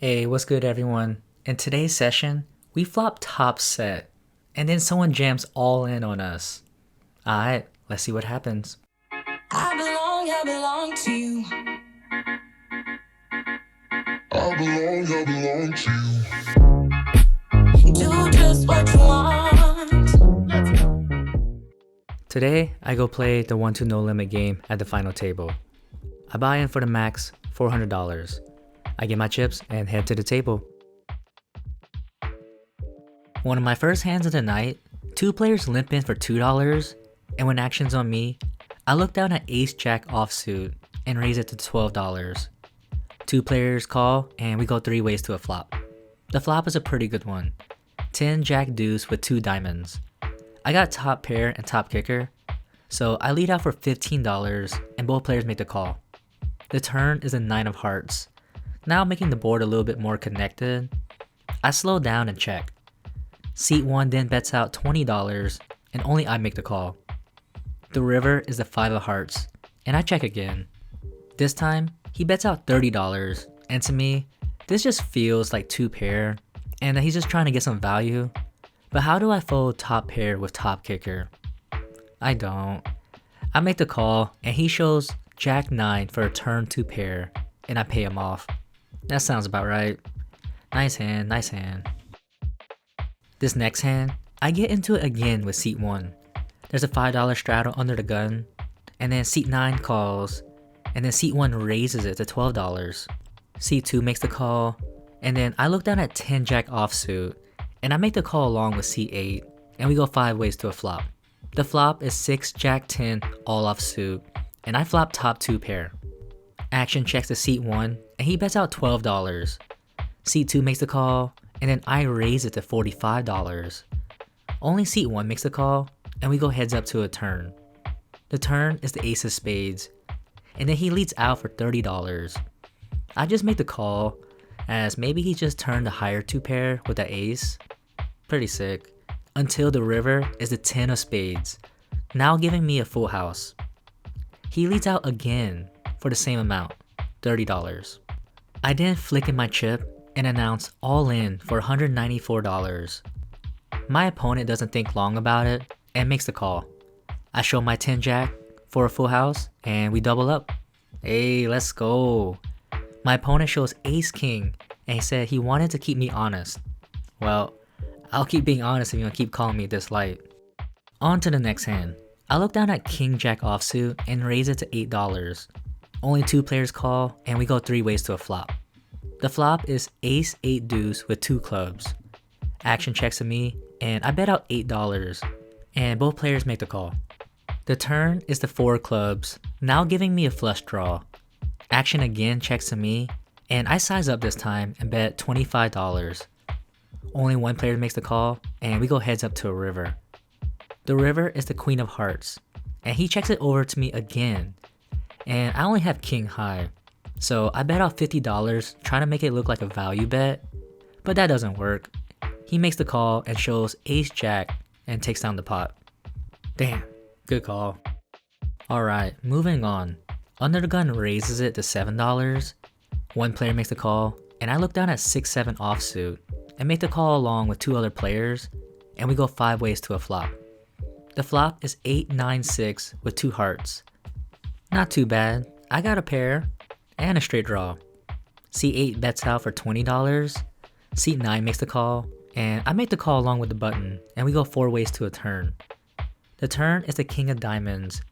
Hey, what's good, everyone? In today's session, we flop top set, and then someone jams all in on us. Alright, let's see what happens. I belong to you. I belong to you. Do just what you want. Today, I go play the 1-2 no limit game at the final table. I buy in for the max $400. I get my chips and head to the table. One of my first hands of the night, two players limp in for $2, and when action's on me, I look down at ace-jack offsuit and raise it to $12. Two players call and we go three ways to a flop. The flop is a pretty good one. 10 jack deuce with 2 diamonds. I got top pair and top kicker, so I lead out for $15 and both players make the call. The turn is a 9 of hearts. Now making the board a little bit more connected, I slow down and check. Seat 1 then bets out $20 and only I make the call. The river is the 5 of hearts, and I check again. This time, he bets out $30, and to me, this just feels like 2 pair, and that he's just trying to get some value. But how do I fold top pair with top kicker? I don't. I make the call, and he shows jack 9 for a turn 2 pair, and I pay him off. That sounds about right. Nice hand, nice hand. This next hand, I get into it again with seat 1. There's a $5 straddle under the gun, and then seat 9 calls, and then seat 1 raises it to $12. Seat 2 makes the call, and then I look down at 10 jack offsuit, and I make the call along with seat 8, and we go 5 ways to a flop. The flop is 6 jack 10 all offsuit, and I flop top 2 pair. Action checks to seat 1, and he bets out $12. Seat 2 makes the call, and then I raise it to $45. Only seat 1 makes the call, and we go heads up to a turn. The turn is the ace of spades, and then he leads out for $30. I just make the call, as maybe he just turned the higher 2 pair with the ace. Pretty sick. Until the river is the 10 of spades, now giving me a full house. He leads out again for the same amount, $30. I then flick in my chip and announce all in for $194. My opponent doesn't think long about it and makes the call. I show my 10 jack for a full house and we double up. Hey, let's go. My opponent shows ace king and he said he wanted to keep me honest. Well, I'll keep being honest if you keep calling me this light. On to the next hand. I look down at king jack offsuit and raise it to $8. Only 2 players call and we go 3 ways to a flop. The flop is ace 8 deuce with 2 clubs. Action checks to me and I bet out $8 and both players make the call. The turn is the 4 clubs, now giving me a flush draw. Action again checks to me and I size up this time and bet $25. Only 1 player makes the call and we go heads up to a river. The river is the queen of hearts and he checks it over to me again. And I only have king high, so I bet out $50 trying to make it look like a value bet, but that doesn't work. He makes the call and shows ace jack and takes down the pot. Damn, good call. Alright, moving on. Under the gun raises it to $7. 1 player makes the call, and I look down at 6-7 offsuit and make the call along with 2 other players, and we go 5 ways to a flop. The flop is 8-9-6 with 2 hearts. Not too bad. I got a pair and a straight draw. Seat 8 bets out for $20. Seat 9 makes the call, and I make the call along with the button, and we go 4 ways to a turn. The turn is the king of diamonds,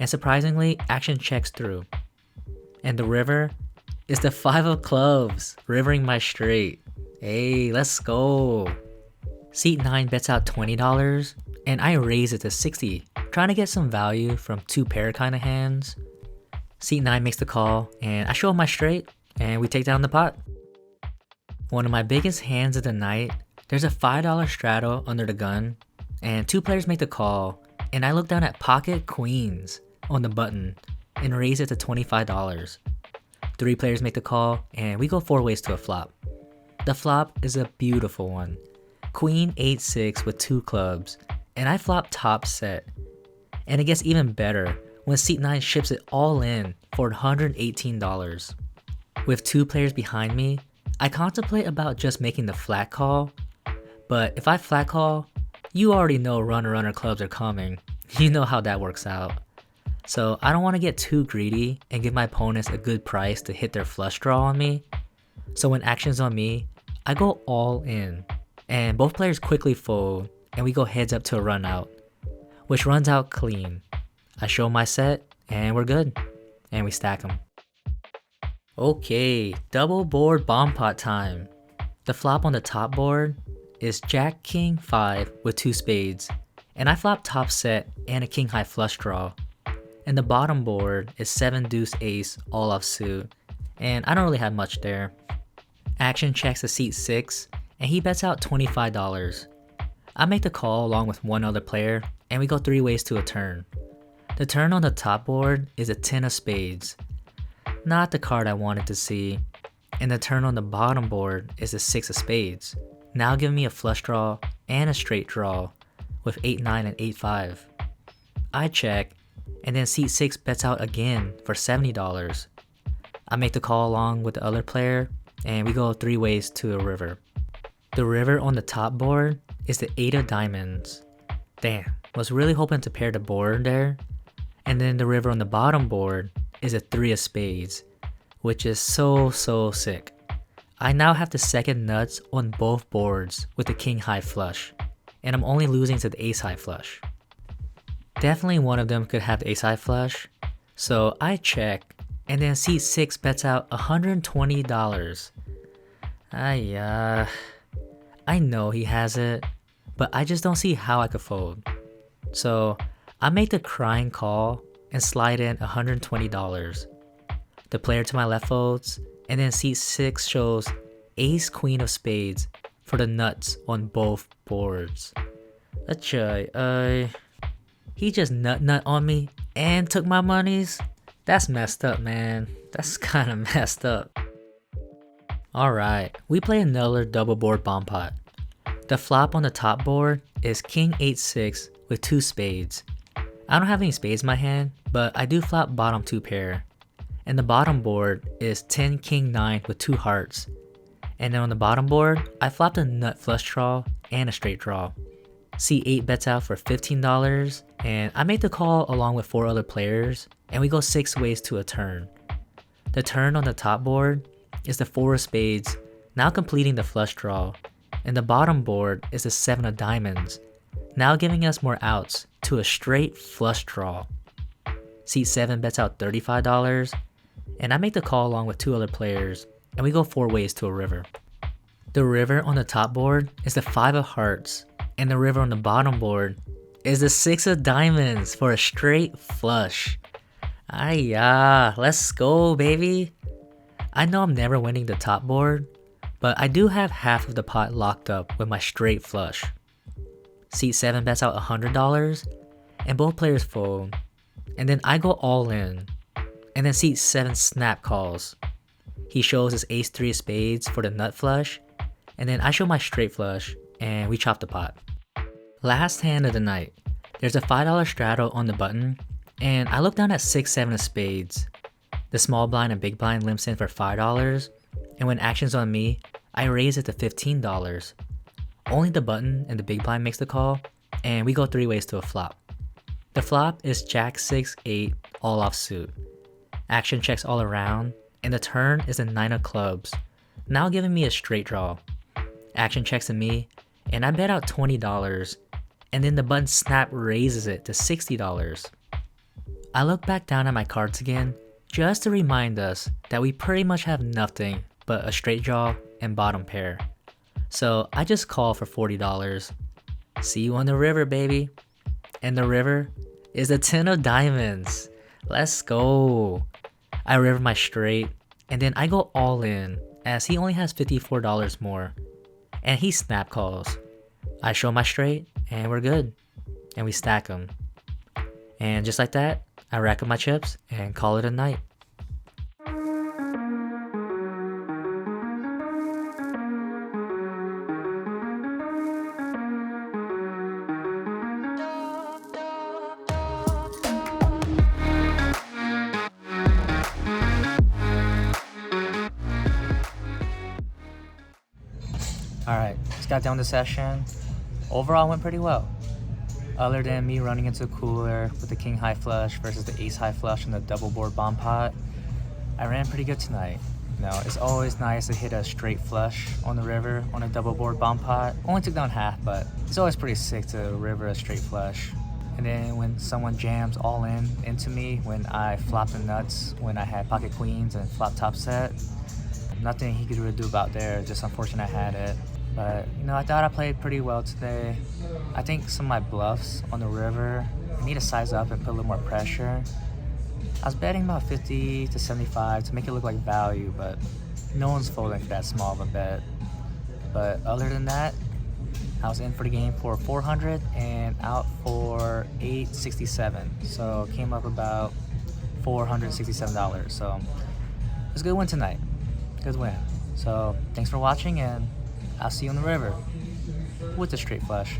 and surprisingly, action checks through. And the river is the 5 of clubs, rivering my straight. Hey, let's go. Seat 9 bets out $20, and I raise it to $60, trying to get some value from 2 pair kind of hands. Seat 9 makes the call, and I show him my straight, and we take down the pot. One of my biggest hands of the night, there's a $5 straddle under the gun, and 2 players make the call, and I look down at pocket queens on the button, and raise it to $25. 3 players make the call, and we go 4 ways to a flop. The flop is a beautiful one. Queen 8-6 with 2 clubs, and I flop top set. And it gets even better when seat 9 ships it all in for $118. With 2 players behind me, I contemplate about just making the flat call, but if I flat call, you already know runner clubs are coming. You know how that works out. So I don't want to get too greedy and give my opponents a good price to hit their flush draw on me. So when action's on me, I go all in, and both players quickly fold, and we go heads up to a run out, which runs out clean. I show my set, and we're good, and we stack them. Okay, double board bomb pot time. The flop on the top board is Jack King 5 with 2 spades, and I flop top set and a king high flush draw. And the bottom board is 7 deuce ace all off suit, and I don't really have much there. Action checks to seat 6, and he bets out $25. I make the call along with one other player, and we go 3 ways to a turn. The turn on the top board is a 10 of spades, not the card I wanted to see, and the turn on the bottom board is a 6 of spades, now giving me a flush draw and a straight draw with 8-9 and 8-5. I check, and then seat 6 bets out again for $70. I make the call along with the other player, and we go 3 ways to a river. The river on the top board is the 8 of diamonds. Damn, was really hoping to pair the board there. And then the river on the bottom board is a 3 of spades, which is so sick. I now have the second nuts on both boards with the king high flush, and I'm only losing to the ace high flush. Definitely one of them could have the ace high flush, so I check, and then seat 6 bets out $120. I know he has it, but I just don't see how I could fold. So I make the crying call and slide in $120. The player to my left folds, and then seat 6 shows ace queen of spades for the nuts on both boards. He just nut on me and took my monies? That's messed up, man. That's kinda messed up. Alright, we play another double board bomb pot. The flop on the top board is king 8-6 with 2 spades. I don't have any spades in my hand, but I do flop bottom 2 pair. And the bottom board is 10 king 9 with 2 hearts. And then on the bottom board, I flopped a nut flush draw and a straight draw. C8 bets out for $15, and I make the call along with 4 other players, and we go 6 ways to a turn. The turn on the top board is the 4 of spades, now completing the flush draw, and the bottom board is the 7 of diamonds, now giving us more outs to a straight flush draw. Seat 7 bets out $35, and I make the call along with 2 other players, and we go 4 ways to a river. The river on the top board is the 5 of hearts, and the river on the bottom board is the 6 of diamonds for a straight flush. Let's go, baby. I know I'm never winning the top board, but I do have half of the pot locked up with my straight flush. Seat 7 bets out $100, and both players fold, and then I go all in, and then seat 7 snap calls. He shows his ace 3 of spades for the nut flush, and then I show my straight flush, and we chop the pot. Last hand of the night. There's a $5 straddle on the button, and I look down at 6-7 of spades. The small blind and big blind limps in for $5, and when action's on me, I raise it to $15. Only the button and the big blind makes the call, and we go 3 ways to a flop. The flop is Jack 6-8 all off suit. Action checks all around, and the turn is a 9 of clubs, now giving me a straight draw. Action checks to me, and I bet out $20, and then the button snap raises it to $60. I look back down at my cards again, just to remind us that we pretty much have nothing but a straight draw and bottom pair. So I just call for $40. See you on the river, baby. And the river is the 10 of diamonds. Let's go. I river my straight, and then I go all in, as he only has $54 more. And he snap calls. I show my straight, and we're good. And we stack them. And just like that, I rack up my chips and call it a night. Alright, just got done with the session. Overall went pretty well. Other than me running into a cooler with the king high flush versus the ace high flush in the double board bomb pot, I ran pretty good tonight. You know, it's always nice to hit a straight flush on the river on a double board bomb pot. Only took down half, but it's always pretty sick to river a straight flush. And then when someone jams all in into me when I flopped the nuts when I had pocket queens and flop top set, nothing he could really do about there, just unfortunate I had it. But, you know, I thought I played pretty well today. I think some of my bluffs on the river, I need to size up and put a little more pressure. I was betting about 50 to 75 to make it look like value, but no one's folding for that small of a bet. But other than that, I was in for the game for 400 and out for 867. So came up about $467. So it was a good win tonight. Good win. So thanks for watching, and I'll see you on the river with the straight flush.